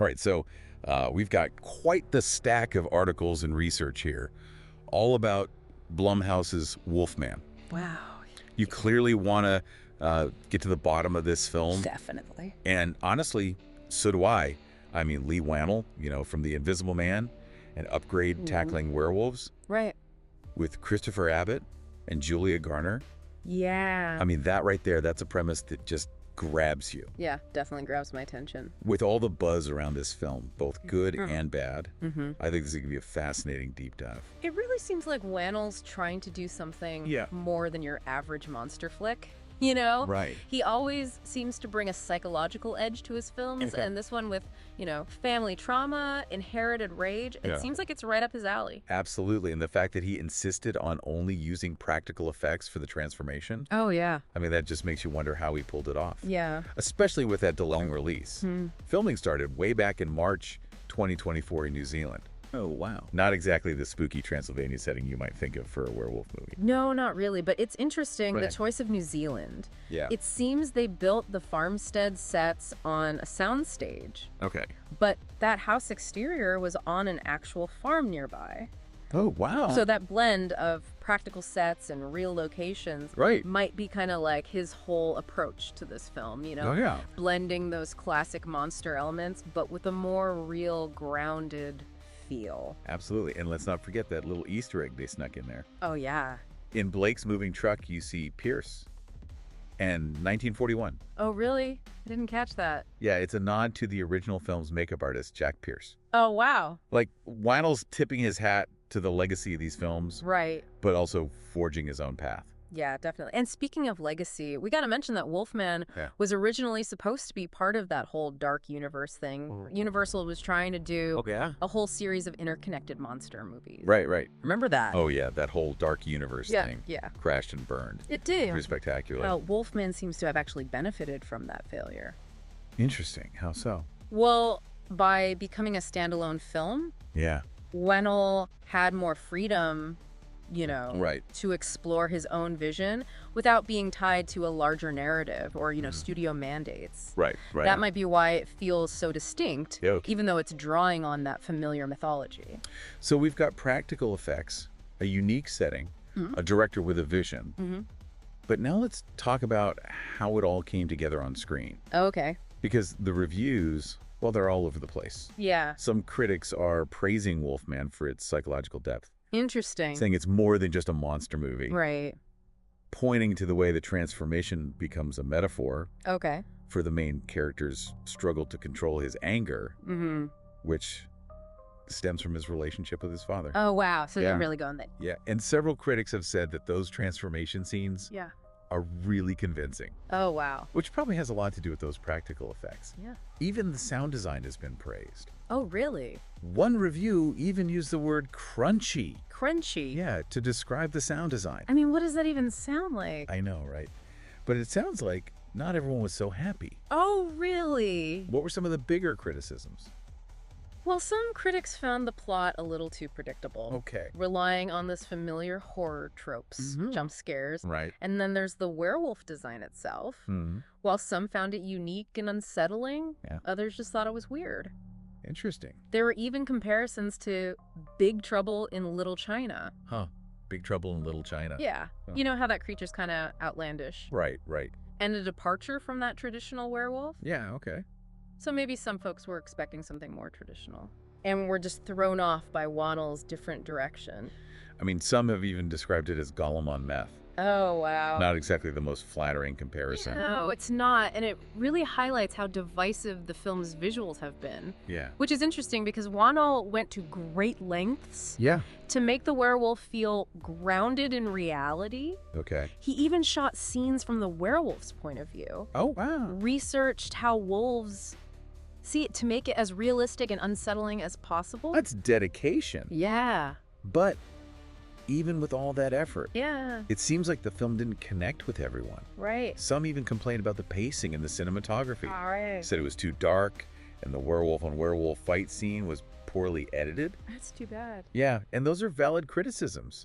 All right, so we've got quite the stack of articles and research here, all about Blumhouse's Wolfman. Wow. You clearly want to get to the bottom of this film. Definitely. And honestly, so do I. I mean, Leigh Whannell, from The Invisible Man and Upgrade Tackling Werewolves. Right. With Christopher Abbott and Julia Garner. Yeah. I mean, that right there, that's a premise that just grabs you. Yeah, definitely grabs my attention. With all the buzz around this film, both good and bad, I think this is going to be a fascinating deep dive. It really seems like Whannell's trying to do something more than your average monster flick. Right. He always seems to bring a psychological edge to his films, and this one with, family trauma, inherited rage, it seems like it's right up his alley. Absolutely, and the fact that he insisted on only using practical effects for the transformation. Oh, yeah. I mean, that just makes you wonder how he pulled it off. Yeah. Especially with that delaying release. Filming started way back in March 2024 in New Zealand. Oh, wow. Not exactly the spooky Transylvania setting you might think of for a werewolf movie. No, not really, but it's interesting, the choice of New Zealand. Yeah. It seems they built the farmstead sets on a soundstage. Okay. But that house exterior was on an actual farm nearby. Oh, wow. So that blend of practical sets and real locations might be kind of like his whole approach to this film, Oh, yeah. Blending those classic monster elements, but with a more real, grounded feel. Absolutely. And let's not forget that little Easter egg they snuck in there. Oh, yeah. In Blake's moving truck, you see Pierce and 1941. Oh, really? I didn't catch that. Yeah, it's a nod to the original film's makeup artist, Jack Pierce. Oh, wow. Like, Whannell's tipping his hat to the legacy of these films. Right. But also forging his own path. Yeah, definitely. And speaking of legacy, we got to mention that Wolfman was originally supposed to be part of that whole dark universe thing. Universal was trying to do a whole series of interconnected monster movies. Right, right. Remember that? Oh, yeah, that whole dark universe thing. Yeah. Crashed and burned. It did. Pretty spectacular. Well, Wolfman seems to have actually benefited from that failure. Interesting. How so? Well, by becoming a standalone film, Whannell had more freedom to explore his own vision without being tied to a larger narrative or, studio mandates. Right. That might be why it feels so distinct, even though it's drawing on that familiar mythology. So we've got practical effects, a unique setting, a director with a vision. But now let's talk about how it all came together on screen. Okay. Because the reviews, well, they're all over the place. Yeah. Some critics are praising Wolfman for its psychological depth. Interesting. Saying it's more than just a monster movie. Right. Pointing to the way the transformation becomes a metaphor for the main character's struggle to control his anger, which stems from his relationship with his father. Oh, wow. So they're really going there. Yeah. And several critics have said that those transformation scenes are really convincing. Oh, wow. Which probably has a lot to do with those practical effects. Yeah. Even the sound design has been praised. Oh, really? One review even used the word crunchy. Crunchy? Yeah, to describe the sound design. I mean, what does that even sound like? I know, right? But it sounds like not everyone was so happy. Oh, really? What were some of the bigger criticisms? Well, some critics found the plot a little too predictable. Okay. Relying on this familiar horror tropes, jump scares. Right. And then there's the werewolf design itself. While some found it unique and unsettling, others just thought it was weird. Interesting. There were even comparisons to Big Trouble in Little China. Huh. Big Trouble in Little China. Yeah. Huh. You know how that creature's kind of outlandish. Right. And a departure from that traditional werewolf. Yeah, okay. So maybe some folks were expecting something more traditional and were just thrown off by Whannell's different direction. I mean, some have even described it as Gollum on meth. Oh, wow. Not exactly the most flattering comparison. No, it's not. And it really highlights how divisive the film's visuals have been. Yeah. Which is interesting because Whannell went to great lengths to make the werewolf feel grounded in reality. Okay. He even shot scenes from the werewolf's point of view. Oh, wow. Researched how wolves see it to make it as realistic and unsettling as possible. That's dedication. Yeah. But even with all that effort, it seems like the film didn't connect with everyone. Right. Some even complained about the pacing and the cinematography. All right. Said it was too dark, and the werewolf on werewolf fight scene was poorly edited. That's too bad. Yeah, and those are valid criticisms.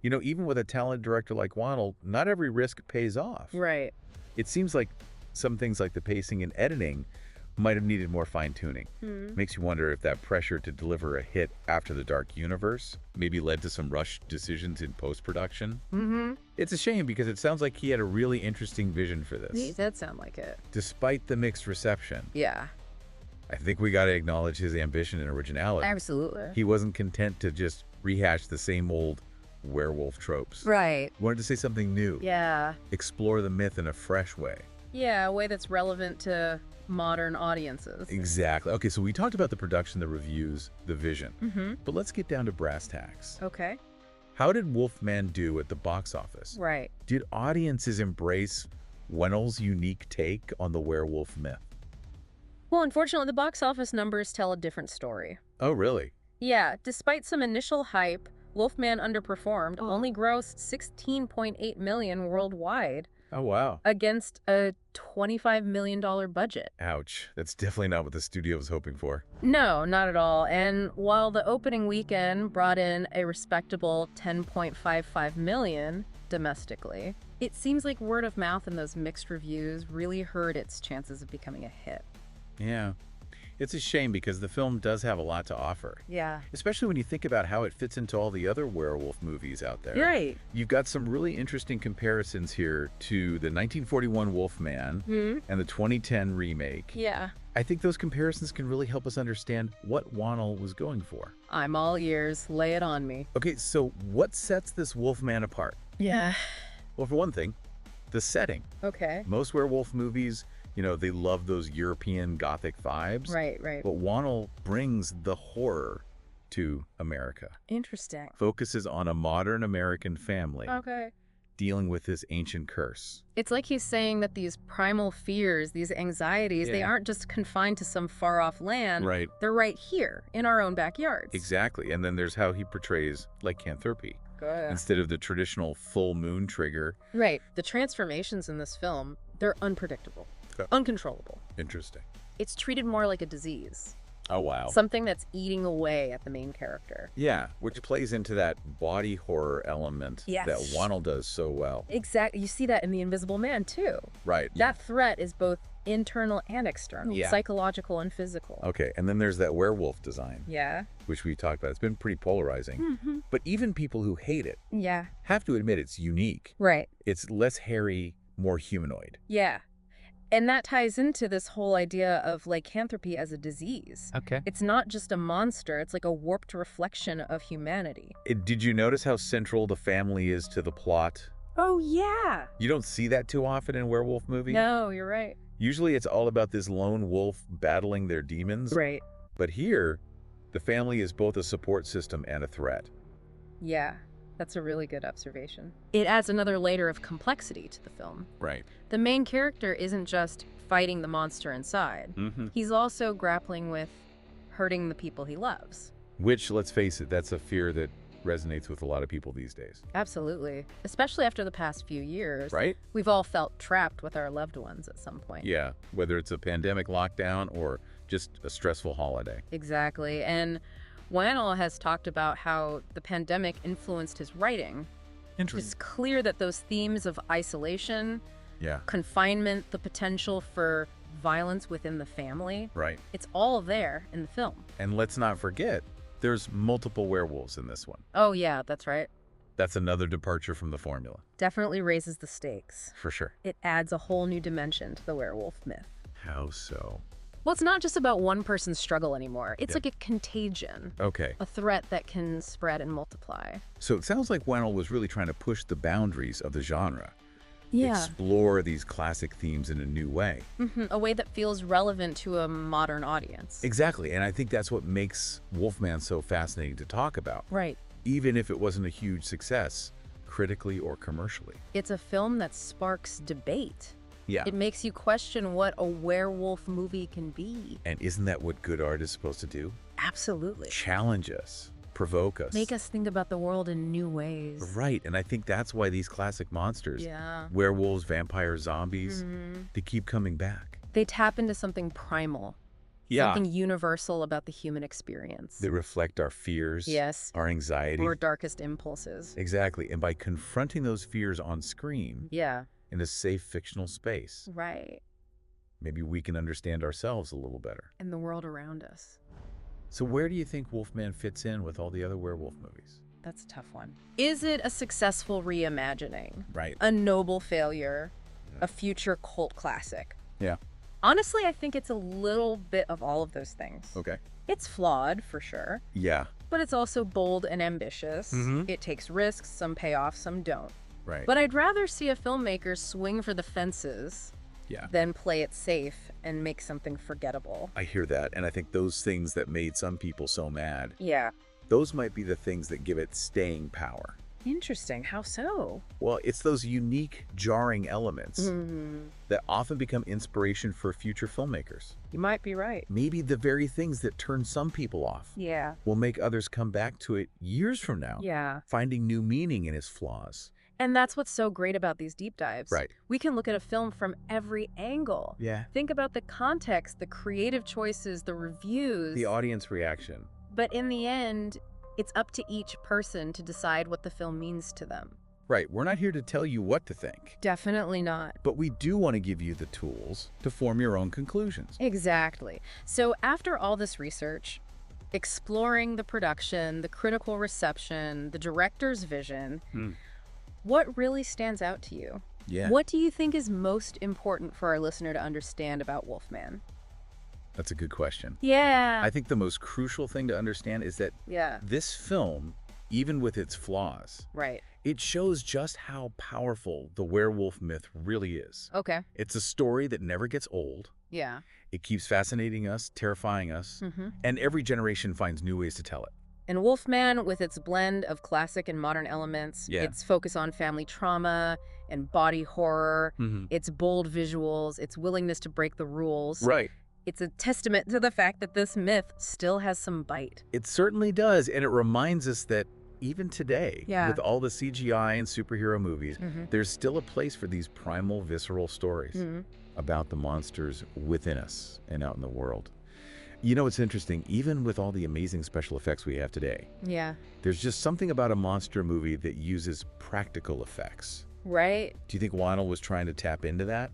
Even with a talented director like Whannell, not every risk pays off. Right. It seems like some things like the pacing and editing might have needed more fine-tuning. Makes you wonder if that pressure to deliver a hit after the Dark Universe maybe led to some rushed decisions in post-production. It's a shame because it sounds like he had a really interesting vision for this. He did sound like it. Despite the mixed reception. Yeah. I think we got to acknowledge his ambition and originality. Absolutely. He wasn't content to just rehash the same old werewolf tropes. Right. Wanted to say something new. Yeah. Explore the myth in a fresh way. Yeah, a way that's relevant to modern audiences. Exactly. Okay, so we talked about the production, the reviews, the vision. But let's get down to brass tacks. Okay. How did Wolfman do at the box office? Right. Did audiences embrace Whannell's unique take on the werewolf myth? Well, unfortunately, the box office numbers tell a different story. Oh, really? Yeah, despite some initial hype, Wolfman underperformed, only grossed $16.8 million worldwide. Oh, wow. Against a $25 million budget. Ouch. That's definitely not what the studio was hoping for. No, not at all. And while the opening weekend brought in a respectable $10.55 million domestically, it seems like word of mouth and those mixed reviews really hurt its chances of becoming a hit. Yeah. It's a shame because the film does have a lot to offer. Yeah. Especially when you think about how it fits into all the other werewolf movies out there. Right. You've got some really interesting comparisons here to the 1941 Wolfman and the 2010 remake. Yeah. I think those comparisons can really help us understand what Whannell was going for. I'm all ears. Lay it on me. Okay, so what sets this Wolfman apart? Yeah. Well, for one thing, the setting. Okay. Most werewolf movies, you know, they love those European Gothic vibes. Right, right. But Whannell brings the horror to America. Interesting. Focuses on a modern American family. Okay. Dealing with this ancient curse. It's like he's saying that these primal fears, these anxieties, they aren't just confined to some far-off land. Right. They're right here, in our own backyards. Exactly. And then there's how he portrays lycanthropy. Instead of the traditional full moon trigger. Right. The transformations in this film, they're unpredictable. Uncontrollable. Interesting. It's treated more like a disease. Oh, wow. Something that's eating away at the main character. Yeah, which plays into that body horror element that Whannell does so well. Exactly. You see that in The Invisible Man, too. Right. That threat is both internal and external, psychological and physical. Okay, and then there's that werewolf design. Yeah. Which we talked about. It's been pretty polarizing. But even people who hate it have to admit it's unique. Right. It's less hairy, more humanoid. Yeah. And that ties into this whole idea of lycanthropy as a disease. Okay. It's not just a monster, it's like a warped reflection of humanity. Did you notice how central the family is to the plot? Oh, yeah. You don't see that too often in werewolf movies. No, you're right. Usually it's all about this lone wolf battling their demons. Right. But here, the family is both a support system and a threat. Yeah. That's a really good observation. It adds another layer of complexity to the film. Right. The main character isn't just fighting the monster inside. He's also grappling with hurting the people he loves. Which, let's face it, that's a fear that resonates with a lot of people these days. Absolutely. Especially after the past few years. Right? We've all felt trapped with our loved ones at some point. Yeah, whether it's a pandemic lockdown or just a stressful holiday. Exactly. And Whannell has talked about how the pandemic influenced his writing. Interesting. It's clear that those themes of isolation, confinement, the potential for violence within the family, it's all there in the film. And let's not forget, there's multiple werewolves in this one. Oh, yeah, that's right. That's another departure from the formula. Definitely raises the stakes. For sure. It adds a whole new dimension to the werewolf myth. How so? Well, it's not just about one person's struggle anymore. It's like a contagion. Okay. A threat that can spread and multiply. So it sounds like Whannell was really trying to push the boundaries of the genre. Yeah. Explore these classic themes in a new way. A way that feels relevant to a modern audience. Exactly. And I think that's what makes Wolfman so fascinating to talk about. Right. Even if it wasn't a huge success, critically or commercially. It's a film that sparks debate. Yeah. It makes you question what a werewolf movie can be. And isn't that what good art is supposed to do? Absolutely. Challenge us, provoke us. Make us think about the world in new ways. Right, and I think that's why these classic monsters, werewolves, vampires, zombies, they keep coming back. They tap into something primal. Something universal about the human experience. They reflect our fears, our anxiety. Our darkest impulses. Exactly, and by confronting those fears on screen, in a safe fictional space. Right. maybe we can understand ourselves a little better. And the world around us. So where do you think Wolfman fits in with all the other werewolf movies? That's a tough one. Is it a successful reimagining? Right. A noble failure? A future cult classic? Yeah. Honestly, I think it's a little bit of all of those things. Okay. It's flawed, for sure. Yeah. But it's also bold and ambitious. It takes risks, some pay off, some don't. Right. But I'd rather see a filmmaker swing for the fences than play it safe and make something forgettable. I hear that, and I think those things that made some people so mad, those might be the things that give it staying power. Interesting. How so? Well, it's those unique, jarring elements that often become inspiration for future filmmakers. You might be right. Maybe the very things that turn some people off will make others come back to it years from now, finding new meaning in its flaws. And that's what's so great about these deep dives. Right. We can look at a film from every angle. Yeah. Think about the context, the creative choices, the reviews. The audience reaction. But in the end, it's up to each person to decide what the film means to them. Right. We're not here to tell you what to think. Definitely not. But we do want to give you the tools to form your own conclusions. Exactly. So after all this research, exploring the production, the critical reception, the director's vision, what really stands out to you? Yeah. What do you think is most important for our listener to understand about Wolfman? That's a good question. Yeah. I think the most crucial thing to understand is that this film, even with its flaws, it shows just how powerful the werewolf myth really is. Okay. It's a story that never gets old. Yeah. It keeps fascinating us, terrifying us, and every generation finds new ways to tell it. And Wolfman, with its blend of classic and modern elements, its focus on family trauma and body horror, its bold visuals, its willingness to break the rules. Right. It's a testament to the fact that this myth still has some bite. It certainly does, and it reminds us that even today, with all the CGI and superhero movies, there's still a place for these primal, visceral stories about the monsters within us and out in the world. You know, it's interesting, even with all the amazing special effects we have today, there's just something about a monster movie that uses practical effects. Right. Do you think Whannell was trying to tap into that?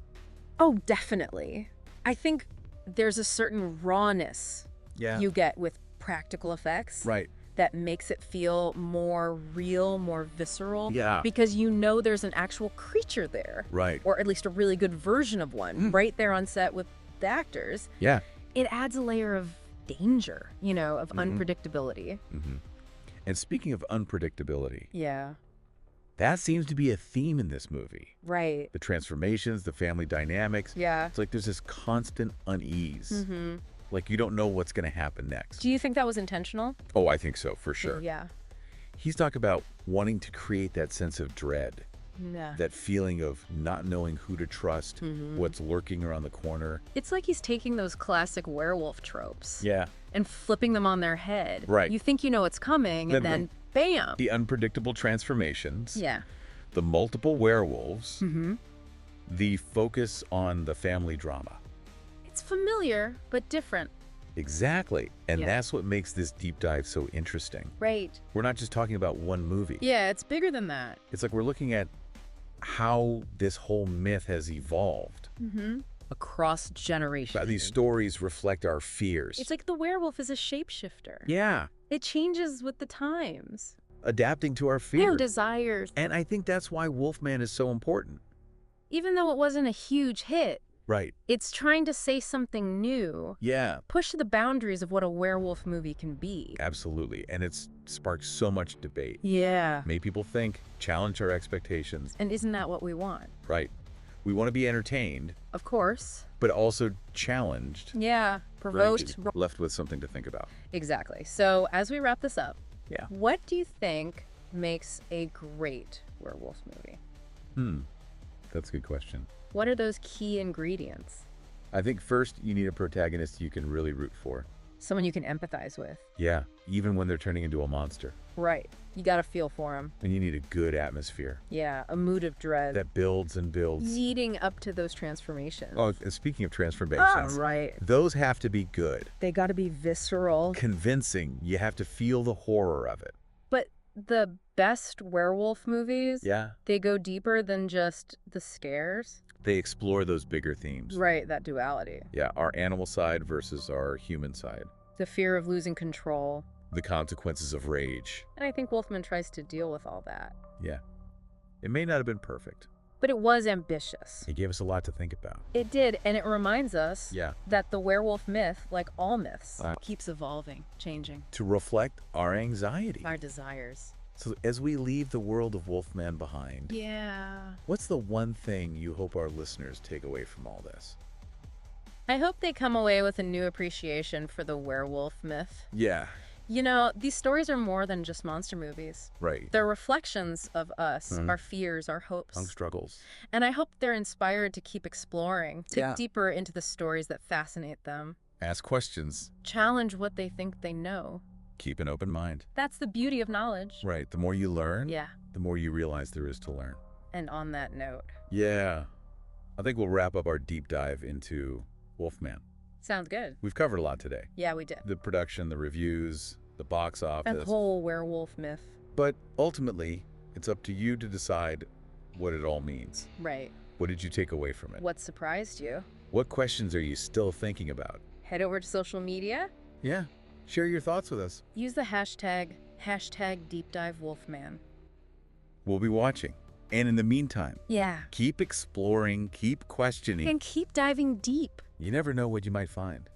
Oh, definitely. I think there's a certain rawness you get with practical effects that makes it feel more real, more visceral. Yeah. Because you know there's an actual creature there. Right. Or at least a really good version of one right there on set with the actors. Yeah. It adds a layer of danger, you know, of unpredictability. And speaking of unpredictability, that seems to be a theme in this movie. Right. The transformations, the family dynamics. Yeah. It's like there's this constant unease. Like you don't know what's going to happen next. Do you think that was intentional? Oh, I think so, for sure. Yeah. He's talking about wanting to create that sense of dread. Yeah. That feeling of not knowing who to trust, what's lurking around the corner. It's like he's taking those classic werewolf tropes. Yeah. And flipping them on their head. Right. You think you know it's coming, and then bam. The unpredictable transformations. Yeah. The multiple werewolves. The focus on the family drama. It's familiar, but different. Exactly. And that's what makes this deep dive so interesting. Right. We're not just talking about one movie. Yeah, it's bigger than that. It's like we're looking at how this whole myth has evolved. Across generations. These stories reflect our fears. It's like the werewolf is a shapeshifter. Yeah. It changes with the times. Adapting to our fears. And desires. And I think that's why Wolfman is so important. Even though it wasn't a huge hit. Right. It's trying to say something new. Yeah. Push the boundaries of what a werewolf movie can be. Absolutely. And it's sparked so much debate. Yeah. Made people think, challenge our expectations. And isn't that what we want? Right. We want to be entertained. Of course. But also challenged. Yeah. Provoked. Right. Left with something to think about. Exactly. So as we wrap this up, what do you think makes a great werewolf movie? That's a good question. What are those key ingredients? I think first you need a protagonist you can really root for. Someone you can empathize with. Yeah, even when they're turning into a monster. Right. You got to feel for them. And you need a good atmosphere. Yeah, a mood of dread. That builds and builds. Leading up to those transformations. Oh, and speaking of transformations. Right. Those have to be good. They got to be visceral. Convincing. You have to feel the horror of it. But the best werewolf movies, they go deeper than just the scares. They explore those bigger themes. Right, that duality. Yeah, our animal side versus our human side. The fear of losing control. The consequences of rage. And I think Wolfman tries to deal with all that. Yeah. It may not have been perfect. But it was ambitious. It gave us a lot to think about. It did, and it reminds us that the werewolf myth, like all myths, keeps evolving, changing. To reflect our anxiety. Our desires. So as we leave the world of Wolfman behind, what's the one thing you hope our listeners take away from all this? I hope they come away with a new appreciation for the werewolf myth. Yeah. You know, these stories are more than just monster movies. Right. They're reflections of us, our fears, our hopes. Our struggles. And I hope they're inspired to keep exploring, dig deeper into the stories that fascinate them. Ask questions. Challenge what they think they know. Keep an open mind. That's the beauty of knowledge. Right. The more you learn, the more you realize there is to learn. And on that note. Yeah. I think we'll wrap up our deep dive into Wolfman. Sounds good. We've covered a lot today. Yeah, we did. The production, the reviews, the box office. And the whole werewolf myth. But ultimately, it's up to you to decide what it all means. Right. What did you take away from it? What surprised you? What questions are you still thinking about? Head over to social media. Yeah. Share your thoughts with us. Use the hashtag #DeepDiveWolfman. We'll be watching. And in the meantime, keep exploring, keep questioning. And keep diving deep. You never know what you might find.